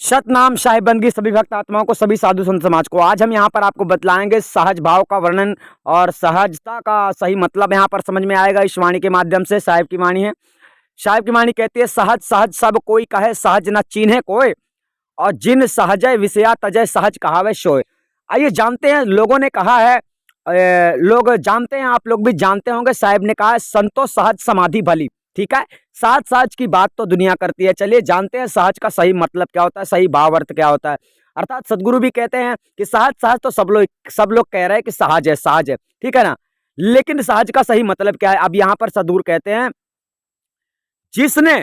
सतनाम साहिबंदगी सभी भक्त आत्माओं को, सभी साधु संत समाज को। आज हम यहाँ पर आपको बतलाएंगे सहज भाव का वर्णन और सहजता का सही मतलब यहाँ पर समझ में आएगा इस वाणी के माध्यम से। साहिब की वाणी है। साहिब की वाणी कहती है, सहज सहज सब कोई कहे, सहज न चीन्हे कोय, और जिन सहजय विषया तजय सहज कहावे सोय। आइए जानते हैं, लोगों ने कहा है, लोग जानते हैं, आप लोग भी जानते होंगे, साहिब ने कहा है संतो सहज समाधि भली। ठीक है, सहज सहज की बात तो दुनिया करती है। चलिए जानते हैं सहज का सही मतलब क्या होता है, सही भाव अर्थ क्या होता है। अर्थात सदगुरु भी कहते हैं कि सहज सहज तो सब लोग कह रहे हैं कि सहज है, सहज है, ठीक है ना, लेकिन सहज का सही मतलब क्या है। अब यहां पर सदगुरु कहते हैं, जिसने,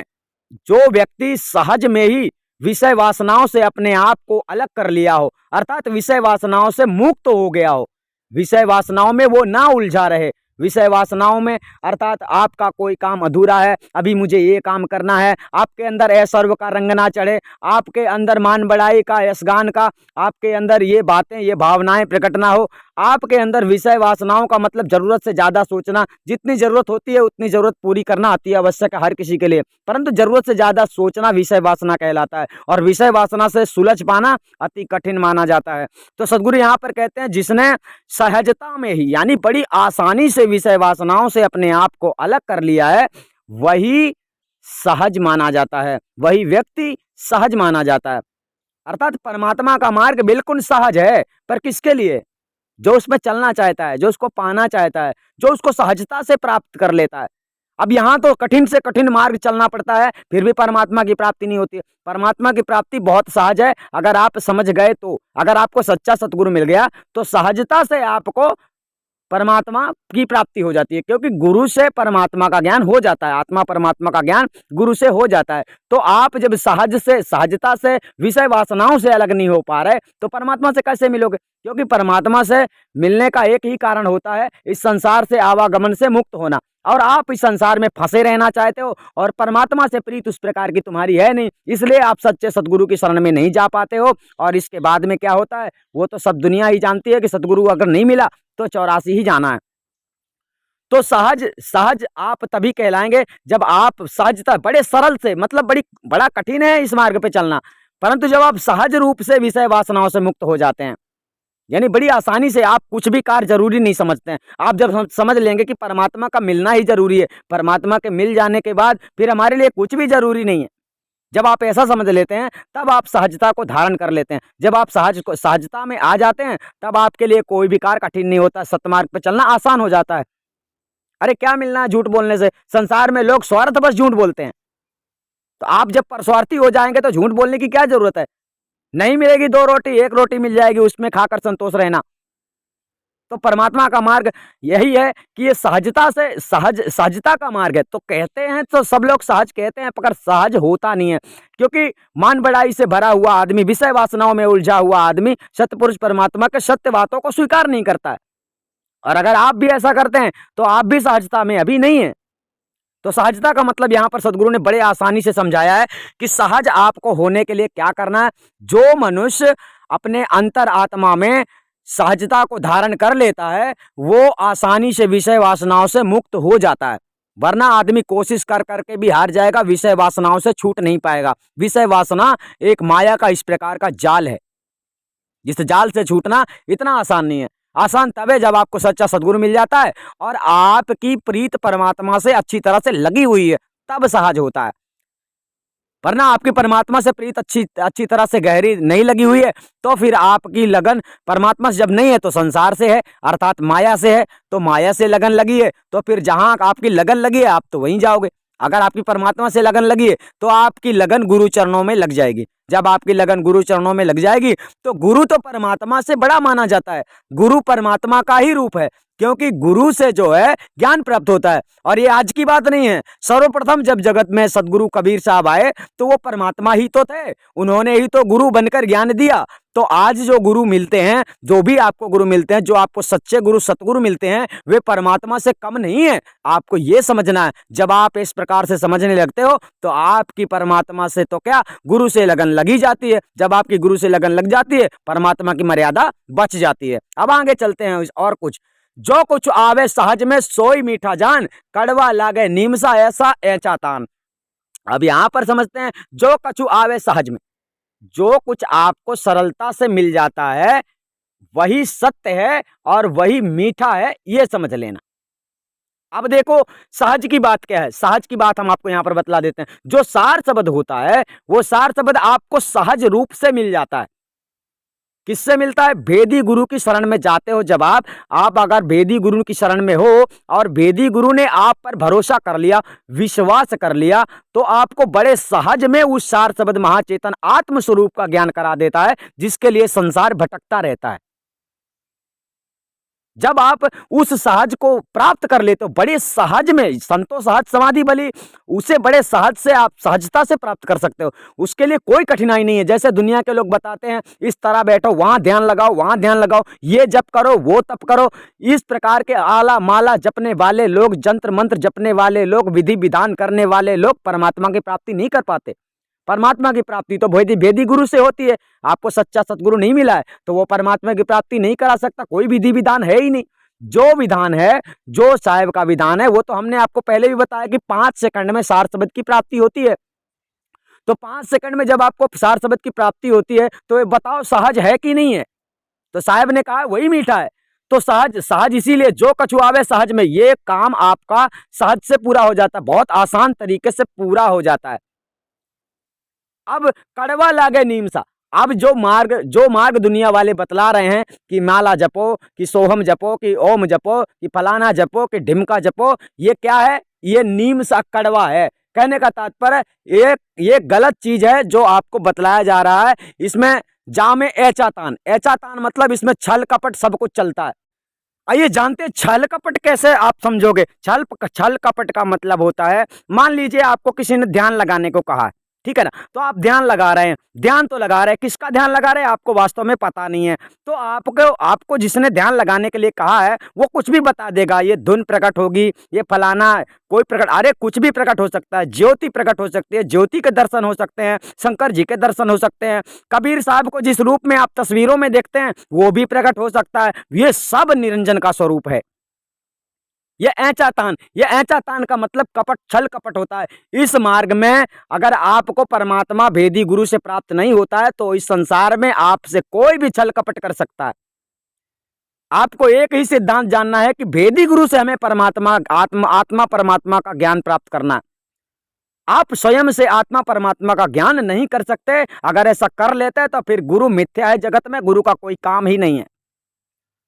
जो व्यक्ति सहज में ही विषय वासनाओं से अपने आप को अलग कर लिया हो, अर्थात विषय वासनाओं से मुक्त हो गया हो, विषय वासनाओं में वो ना उलझा रहे, विषय वासनाओं में, अर्थात आपका कोई काम अधूरा है, अभी मुझे ये काम करना है, आपके अंदर ऐश्वर्य का रंग ना चढ़े, आपके अंदर मान बढ़ाई का, यशगान का, आपके अंदर ये बातें, ये भावनाएं प्रकट ना हो, आपके अंदर विषय वासनाओं का मतलब जरूरत से ज्यादा सोचना। जितनी जरूरत होती है उतनी जरूरत पूरी करना आती है, आवश्यक है हर किसी के लिए, परंतु जरूरत से ज्यादा सोचना विषय वासना कहलाता है, और विषय वासना से सुलझ पाना अति कठिन माना जाता है। तो सदगुरु यहाँ पर कहते हैं, जिसने सहजता में ही, यानी बड़ी आसानी से विषय वासनाओं से अपने आप को अलग कर लिया है, वही सहज माना जाता है, वही व्यक्ति सहज माना जाता है। अर्थात परमात्मा का मार्ग बिल्कुल सहज है, पर किसके लिए? जो उसमें चलना चाहता है, जो उसको पाना चाहता है, जो उसको सहजता से प्राप्त कर लेता है। अब यहाँ तो कठिन से कठिन मार्ग चलना पड़ता है, फिर भी परमात्मा की प्राप्ति नहीं होती है। परमात्मा की प्राप्ति बहुत सहज है, अगर आप समझ गए तो, अगर आपको सच्चा सतगुरु मिल गया तो सहजता से आपको परमात्मा की प्राप्ति हो जाती है, क्योंकि गुरु से परमात्मा का ज्ञान हो जाता है, आत्मा परमात्मा का ज्ञान गुरु से हो जाता है। तो आप जब सहज से, सहजता से, विषय वासनाओं से अलग नहीं हो पा रहे, तो परमात्मा से कैसे मिलोगे? क्योंकि परमात्मा से मिलने का एक ही कारण होता है, इस संसार से आवागमन से मुक्त होना। और आप इस संसार में फंसे रहना चाहते हो, और परमात्मा से प्रीत उस प्रकार की तुम्हारी है नहीं, इसलिए आप सच्चे सतगुरु की शरण में नहीं जा पाते हो। और इसके बाद में क्या होता है, वो तो सब दुनिया ही जानती है कि सतगुरु अगर नहीं मिला तो 84 ही जाना है। तो सहज सहज आप तभी कहलाएंगे जब आप सहजता, बड़े सरल से, मतलब बड़ा कठिन है इस मार्ग पे चलना, परंतु जब आप सहज रूप से विषय वासनाओं से मुक्त हो जाते हैं, यानी बड़ी आसानी से, आप कुछ भी कार्य जरूरी नहीं समझते हैं। आप जब समझ लेंगे कि परमात्मा का मिलना ही जरूरी है, परमात्मा के मिल जाने के बाद फिर हमारे लिए कुछ भी जरूरी नहीं है, जब आप ऐसा समझ लेते हैं तब आप सहजता को धारण कर लेते हैं। जब आप सहजता में आ जाते हैं तब आपके लिए कोई भी कार्य कठिन नहीं होता, सतमार्ग पर चलना आसान हो जाता है। अरे क्या मिलना है झूठ बोलने से? संसार में लोग स्वार्थ बस झूठ बोलते हैं, तो आप जब परस्वार्थी हो जाएंगे तो झूठ बोलने की क्या जरूरत है? नहीं मिलेगी 2 रोटी, 1 रोटी मिल जाएगी, उसमें खाकर संतोष रहना। तो परमात्मा का मार्ग यही है कि ये सहजता से, सहजता का मार्ग है। तो कहते हैं, तो सब लोग सहज कहते हैं, पर सहज होता नहीं है, क्योंकि मान बढ़ाई से भरा हुआ आदमी, विषय वासनाओं में उलझा हुआ आदमी सतपुरुष परमात्मा के सत्य बातों को स्वीकार नहीं करता है। और अगर आप भी ऐसा करते हैं तो आप भी सहजता में अभी नहीं है। तो सहजता का मतलब यहां पर सदगुरु ने बड़े आसानी से समझाया है कि सहज आपको होने के लिए क्या करना है। जो मनुष्य अपने अंतर आत्मा में सहजता को धारण कर लेता है, वो आसानी से विषय वासनाओं से मुक्त हो जाता है। वरना आदमी कोशिश कर करके भी हार जाएगा, विषय वासनाओं से छूट नहीं पाएगा। विषय वासना एक माया का इस प्रकार का जाल है, जिस जाल से छूटना इतना आसान नहीं है। आसान तब है जब आपको सच्चा सदगुरु मिल जाता है और आपकी प्रीत परमात्मा से अच्छी तरह से लगी हुई है, तब सहज होता है। वरना आपकी परमात्मा से प्रीत अच्छी तरह से गहरी नहीं लगी हुई है, तो फिर आपकी लगन परमात्मा से जब नहीं है तो संसार से है, अर्थात माया से है। तो माया से लगन लगी है, तो फिर जहां आपकी लगन लगी है आप तो वहीं जाओगे। अगर आपकी परमात्मा से लगन लगी है तो आपकी लगन गुरु चरणों में लग जाएगी। जब आपकी लगन गुरु चरणों में लग जाएगी तो गुरु तो परमात्मा से बड़ा माना जाता है, गुरु परमात्मा का ही रूप है, क्योंकि गुरु से जो है ज्ञान प्राप्त होता है। और ये आज की बात नहीं है, सर्वप्रथम जब जगत में सदगुरु कबीर साहब आए तो वो परमात्मा ही तो थे, उन्होंने ही तो गुरु बनकर ज्ञान दिया। तो आज जो गुरु मिलते हैं, जो भी आपको गुरु मिलते हैं, जो आपको सच्चे गुरु सतगुरु मिलते हैं, वे परमात्मा से कम नहीं है। आपको ये समझना है। जब आप इस प्रकार से समझने लगते हो तो आपकी परमात्मा से तो क्या, गुरु से लगन लगी जाती है। जब आपकी गुरु से लगन लग जाती है, परमात्मा की मर्यादा बच जाती है। अब आगे चलते हैं और कुछ। जो कुछ आवे सहज में सोई मीठा जान, कड़वा लागे नीमसा ऐसा ऐचा तान। अब यहां पर समझते हैं, जो कछु आवे सहज में, जो कुछ आपको सरलता से मिल जाता है वही सत्य है और वही मीठा है, ये समझ लेना। अब देखो सहज की बात क्या है, सहज की बात हम आपको यहां पर बतला देते हैं। जो सार शब्द होता है वो सार शब्द आपको सहज रूप से मिल जाता है। किससे मिलता है? भेदी गुरु की शरण में जाते हो जब आप अगर भेदी गुरु की शरण में हो और भेदी गुरु ने आप पर भरोसा कर लिया, विश्वास कर लिया, तो आपको बड़े सहज में उस सार शब्द महाचेतन आत्म स्वरूप का ज्ञान करा देता है, जिसके लिए संसार भटकता रहता है। जब आप उस सहज को प्राप्त कर लेते हो बड़े सहज में, संतो सहज समाधि बली, उसे बड़े सहज से आप सहजता से प्राप्त कर सकते हो। उसके लिए कोई कठिनाई नहीं है। जैसे दुनिया के लोग बताते हैं इस तरह बैठो, वहां ध्यान लगाओ, वहां ध्यान लगाओ, ये जप करो, वो तप करो, इस प्रकार के आला माला जपने वाले लोग, जंत्र मंत्र जपने वाले लोग, विधि विधान करने वाले लोग परमात्मा की प्राप्ति नहीं कर पाते। परमात्मा की प्राप्ति तो भेदी गुरु से होती है। आपको सच्चा सतगुरु नहीं मिला है तो वो परमात्मा की प्राप्ति नहीं करा सकता। कोई विधि विधान है ही नहीं। जो विधान है, जो साहेब का विधान है, वो तो हमने आपको पहले भी बताया कि 5 सेकंड में सार शब्द की प्राप्ति होती है। तो 5 सेकंड में जब आपको सार शब्द की प्राप्ति होती है तो ये बताओ सहज है कि नहीं है? तो साहेब ने कहा वही मीठा है। तो सहज सहज इसीलिए जो कछु आवे सहज में, ये काम आपका सहज से पूरा हो जाता है, बहुत आसान तरीके से पूरा हो जाता है। अब कड़वा लागे नीम सा। अब जो मार्ग दुनिया वाले बतला रहे हैं कि माला जपो, कि सोहम जपो, कि ओम जपो, कि फलाना जपो, कि ढिमका जपो, ये क्या है? ये नीम सा कड़वा है। कहने का तात्पर्य ये गलत चीज है जो आपको बतलाया जा रहा है। इसमें जामे एचातान, एचातान मतलब इसमें छल कपट सब कुछ चलता है। आइए जानते हैं छल कपट कैसे आप समझोगे। छल कपट का मतलब होता है, मान लीजिए आपको किसी ने ध्यान लगाने को कहा है, ठीक है ना, तो आप ध्यान लगा रहे हैं, ध्यान तो लगा रहे हैं, किसका ध्यान लगा रहे हैं आपको वास्तव में पता नहीं है। तो आपको जिसने ध्यान लगाने के लिए कहा है वो कुछ भी बता देगा, ये धुन प्रकट होगी, ये फलाना कोई प्रकट, अरे कुछ भी प्रकट हो सकता है, ज्योति प्रकट हो सकती है, ज्योति के दर्शन हो सकते हैं, शंकर जी के दर्शन हो सकते हैं, कबीर साहब को जिस रूप में आप तस्वीरों में देखते हैं वो भी प्रकट हो सकता है। ये सब निरंजन का स्वरूप है। ये ऐचातान का मतलब कपट, छल कपट होता है। इस मार्ग में अगर आपको परमात्मा भेदी गुरु से प्राप्त नहीं होता है तो इस संसार में आपसे कोई भी छल कपट कर सकता है। आपको एक ही सिद्धांत जानना है कि भेदी गुरु से हमें परमात्मा आत्मा परमात्मा का ज्ञान प्राप्त करना है। आप स्वयं से आत्मा परमात्मा का ज्ञान नहीं कर सकते। अगर ऐसा कर लेते हैं तो फिर गुरु मिथ्या है, जगत में गुरु का कोई काम ही नहीं है।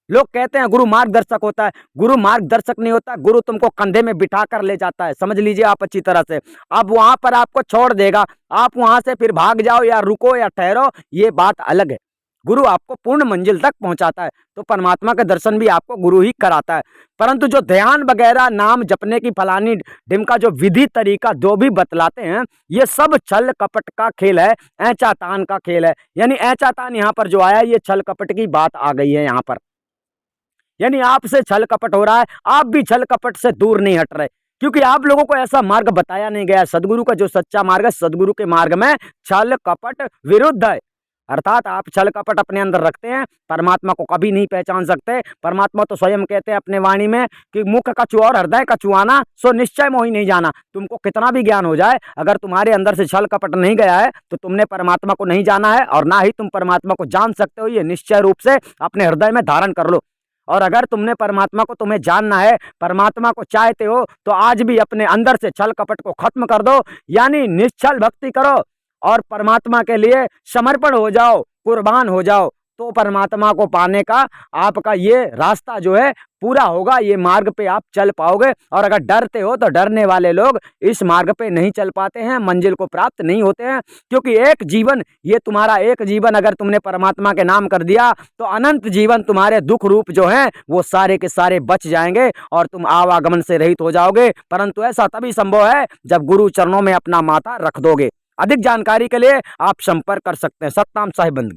लोग कहते हैं गुरु मार्गदर्शक होता है, गुरु मार्गदर्शक नहीं होता, गुरु तुमको कंधे में बिठा कर ले जाता है। समझ लीजिए आप अच्छी तरह से। अब वहां पर आपको छोड़ देगा, आप वहां से फिर भाग जाओ या रुको या ठहरो, ये बात अलग है। गुरु आपको पूर्ण मंजिल तक पहुंचाता है। तो परमात्मा के दर्शन भी आपको गुरु ही कराता है। परंतु जो ध्यान वगैरह, नाम जपने की फलानी ढिमका जो विधि तरीका जो भी बतलाते हैं, ये सब छल कपट का खेल है, ऐचातान का खेल है। यानी ऐचातान यहाँ पर जो आया, ये छल कपट की बात आ गई है यहाँ पर। यानी आपसे छल कपट हो रहा है, आप भी छल कपट से दूर नहीं हट रहे, क्योंकि आप लोगों को ऐसा मार्ग बताया नहीं गया। सदगुरु का जो सच्चा मार्ग है, सदगुरु के मार्ग में छल कपट विरुद्ध है। अर्थात आप छल कपट अपने अंदर रखते हैं, परमात्मा को कभी नहीं पहचान सकते। परमात्मा तो स्वयं कहते हैं अपने वाणी में कि मुख कछु और हृदय कछु आना, सो निश्चय मोहि नहीं जाना। तुमको कितना भी ज्ञान हो जाए, अगर तुम्हारे अंदर से छल कपट नहीं गया है तो तुमने परमात्मा को नहीं जाना है, और ना ही तुम परमात्मा को जान सकते हो। ये निश्चय रूप से अपने हृदय में धारण कर लो। और अगर तुमने परमात्मा को तुम्हें जानना है, परमात्मा को चाहते हो, तो आज भी अपने अंदर से छल कपट को खत्म कर दो, यानी निश्चल भक्ति करो और परमात्मा के लिए समर्पण हो जाओ, कुर्बान हो जाओ। तो परमात्मा को पाने का आपका ये रास्ता जो है पूरा होगा, ये मार्ग पे आप चल पाओगे। और अगर डरते हो तो डरने वाले लोग इस मार्ग पे नहीं चल पाते हैं, मंजिल को प्राप्त नहीं होते हैं। क्योंकि एक जीवन, ये तुम्हारा एक जीवन अगर तुमने परमात्मा के नाम कर दिया तो अनंत जीवन तुम्हारे दुख रूप जो हैं वो सारे के सारे बच जाएंगे और तुम आवागमन से रहित हो जाओगे। परंतु ऐसा तभी संभव है जब गुरु चरणों में अपना माथा रख दोगे। अधिक जानकारी के लिए आप संपर्क कर सकते हैं। सतनाम साहिब बंदगी।